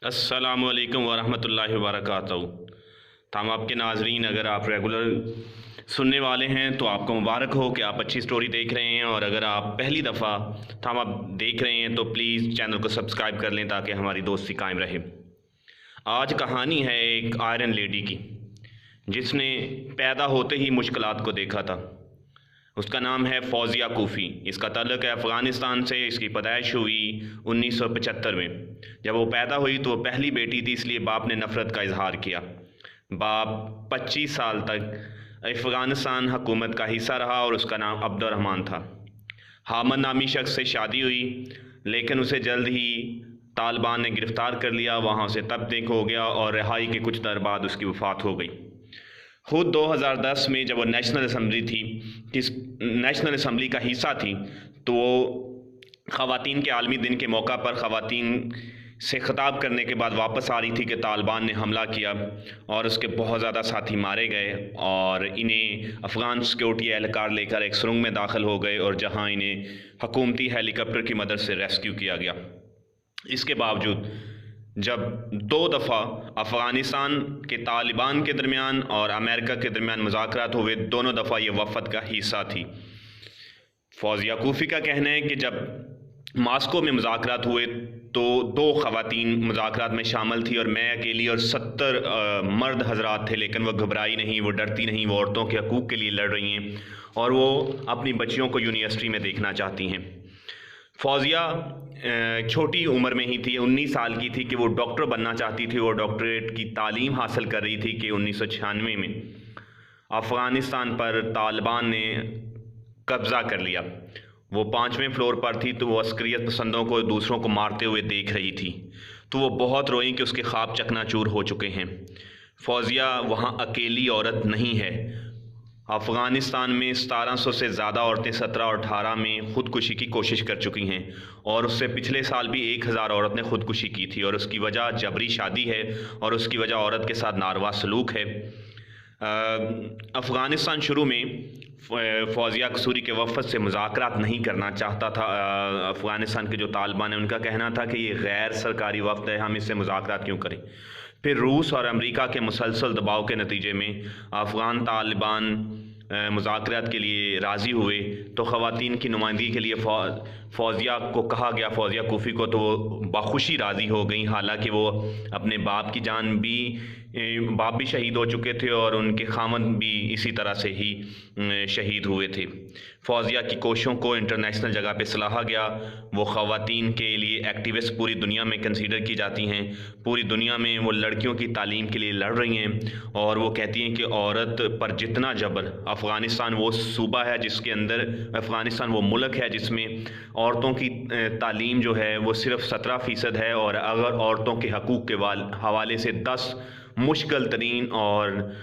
अस्सलाम वालेकुम वरहमतुल्लाहि वबरकातुहू। हम आपके नाजरीन, अगर आप रेगुलर सुनने वाले हैं तो आपको मुबारक हो कि आप अच्छी स्टोरी देख रहे हैं, और अगर आप पहली दफ़ा हम आप देख रहे हैं तो प्लीज़ चैनल को सब्सक्राइब कर लें ताकि हमारी दोस्ती कायम रहे। आज कहानी है एक आयरन लेडी की जिसने पैदा होते ही मुश्किलात को देखा था। उसका नाम है फौजिया कूफ़ी। इसका ताल्लुक़ है अफ़गानिस्तान से। इसकी पैदाइश हुई 1975 में। जब वो पैदा हुई तो वो पहली बेटी थी, इसलिए बाप ने नफ़रत का इजहार किया। बाप 25 साल तक अफ़गानिस्तान हुकूमत का हिस्सा रहा और उसका नाम अब्दुर्रहमान था। हामद नामी शख्स से शादी हुई, लेकिन उसे जल्द ही तालिबान ने गिरफ़्तार कर लिया। वहाँ उसे तब्दील हो गया और रिहाई के कुछ देर बाद उसकी वफ़ात हो गई। खुद 2010 में जब वो नेशनल असम्बली का हिस्सा थी तो वो ख़वातीन के आलमी दिन के मौका पर ख़वातीन से ख़िताब करने के बाद वापस आ रही थी कि तालिबान ने हमला किया और उसके बहुत ज़्यादा साथी मारे गए, और इन्हें अफ़गान सिक्योरिटी एहलकार लेकर एक सुरंग में दाखिल हो गए और जहां इन्हें हुकूमती हेलीकॉप्टर की मदद से रेस्क्यू किया गया। इसके बावजूद जब 2 दफ़ा अफ़गानिस्तान के तालिबान के दरमियान और अमेरिका के दरमियान मुज़ाकरात हुए, दोनों दफ़ा ये वफ़द का हिस्सा थी। फौजिया कूफ़ी का कहना है कि जब मास्को में मुज़ाकरात हुए तो 2 ख़वातीन मुज़ाकरात में शामिल थी और मैं अकेली, और 70 मर्द हज़रात थे, लेकिन वो घबराई नहीं, वो डरती नहीं। वो औरतों के हकूक़ के लिए लड़ रही हैं और वो अपनी बच्चियों को यूनिवर्सिटी में देखना चाहती हैं। फौजिया छोटी उम्र में ही थी, 19 साल की थी कि वो डॉक्टर बनना चाहती थी। वो डॉक्टरेट की तालीम हासिल कर रही थी कि 1996 में अफ़गानिस्तान पर तालिबान ने कब्ज़ा कर लिया। वो 5वें फ्लोर पर थी तो वो अस्करियत पसंदों को, दूसरों को मारते हुए देख रही थी। तो वो बहुत रोई कि उसके ख्वाब चकनाचूर हो चुके हैं। फौजिया वहाँ अकेली औरत नहीं है। अफ़गानिस्तान में 1700 से ज़्यादा औरतें 17 और 18 में ख़ुदकुशी की कोशिश कर चुकी हैं, और उससे पिछले साल भी 1000 औरत ने ख़ुदकुशी की थी, और उसकी वजह जबरी शादी है और उसकी वजह औरत के साथ नारवा सलूक है। अफ़गानिस्तान शुरू में फौजिया कसूरी के वफ़द से मुज़ाकरात नहीं करना चाहता था। अफ़गानिस्तान के जो तालिबान है उनका कहना था कि ये गैर सरकारी वफ़द है, हम इससे मुज़ाकरात क्यों करें। फिर रूस और अमेरिका के मुसलसल दबाव के नतीजे में अफ़गान तालिबान मुज़ाकरात के लिए राज़ी हुए तो ख़वातीन की नुमाइंदगी के लिए फौजिया को कहा गया, फौजिया कूफ़ी को, तो वो बाखुशी राज़ी हो गई। हालांकि वो अपने बाप भी शहीद हो चुके थे और उनके खामन भी इसी तरह से ही शहीद हुए थे। फौजिया की कोशिशों को इंटरनेशनल जगह पे सराहा गया। वो ख़वातीन के लिए एक्टिविस्ट पूरी दुनिया में कंसीडर की जाती हैं। पूरी दुनिया में वो लड़कियों की तालीम के लिए लड़ रही हैं, और वो कहती हैं कि औरत पर जितना जबर, अफ़गानिस्तान वो सूबा है जिसके अंदर, अफ़गानिस्तान वो मुल्क है जिसमें औरतों की तालीम जो है वो सिर्फ़ 17% है, और अगर औरतों के हकूक़ के हवाले से 10 मुश्किल तरीन और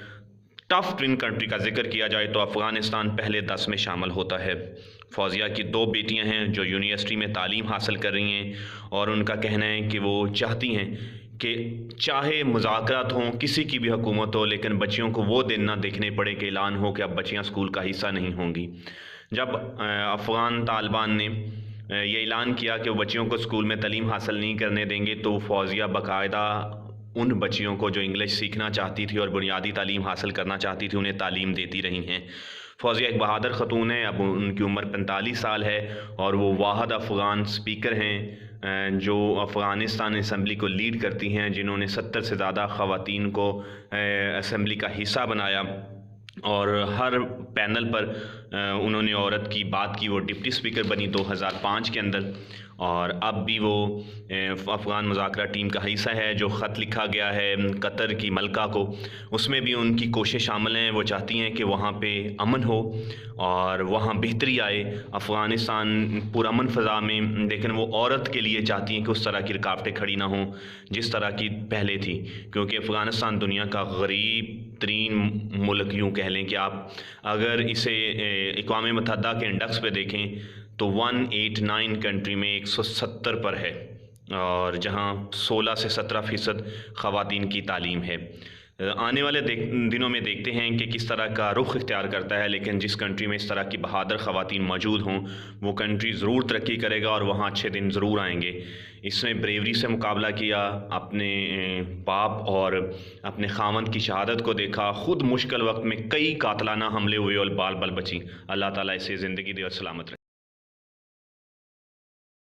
टफ़ ट्विन कंट्री का जिक्र किया जाए तो अफ़गानिस्तान पहले 10 में शामिल होता है। फौजिया की 2 बेटियां हैं जो यूनिवर्सिटी में तालीम हासिल कर रही हैं, और उनका कहना है कि वो चाहती हैं कि चाहे मुज़ाकरात हों, किसी की भी हुकूमत हो, लेकिन बच्चियों को वो दिन ना देखने पड़े कि ऐलान हो कि अब बच्चियाँ स्कूल का हिस्सा नहीं होंगी। जब अफ़गान तालिबान ने ये ऐलान किया कि वो बच्चियों को स्कूल में तालीम हासिल नहीं करने देंगे, तो फौजिया बाकायदा उन बच्चियों को जो इंग्लिश सीखना चाहती थी और बुनियादी तालीम हासिल करना चाहती थी उन्हें तालीम देती रही हैं। फौजिया एक बहादुर ख़तून है। अब उनकी उम्र 45 साल है और वो वाहिद अफ़गान स्पीकर हैं जो अफ़गानिस्तान असम्बली को लीड करती हैं, जिन्होंने 70 से ज़्यादा ख़वातीन को असम्बली का हिस्सा बनाया, और हर पैनल पर उन्होंने औरत की बात की। वो डिप्टी स्पीकर बनी 2005 के अंदर, और अब भी वो अफ़गान मुज़ाकरा टीम का हिस्सा है। जो ख़त लिखा गया है कतर की मलका को, उसमें भी उनकी कोशिश शामिल हैं। वो चाहती हैं कि वहाँ पे अमन हो और वहाँ बेहतरी आए अफ़गानिस्तान पुरअमन फ़ज़ा में, लेकिन वो औरत के लिए चाहती हैं कि उस तरह की रुकावटें खड़ी ना हों जिस तरह की पहले थी, क्योंकि अफ़गानिस्तान दुनिया का गरीब तरीन मुल्क, यूँ कह लें कि आप अगर इसे अक़वाम मुत्तहिदा के इंडेक्स पे देखें तो 189 कंट्री में 170 पर है, और जहाँ 16 से 17% ख़वातीन की तालीम है। آنے والے دنوں میں دیکھتے ہیں کہ کس طرح کا رخ اختیار کرتا ہے، لیکن جس کنٹری میں اس طرح کی بہادر خواتین موجود ہوں وہ کنٹری ضرور ترقی کرے گا اور وہاں اچھے دن ضرور آئیں گے۔ اس نے بریوری سے مقابلہ کیا، اپنے باپ اور اپنے خاوند کی شہادت کو دیکھا، خود مشکل وقت میں کئی قاتلانہ حملے ہوئے اور بال بچیں۔ اللہ تعالیٰ اسے زندگی دے اور سلامت رکھے۔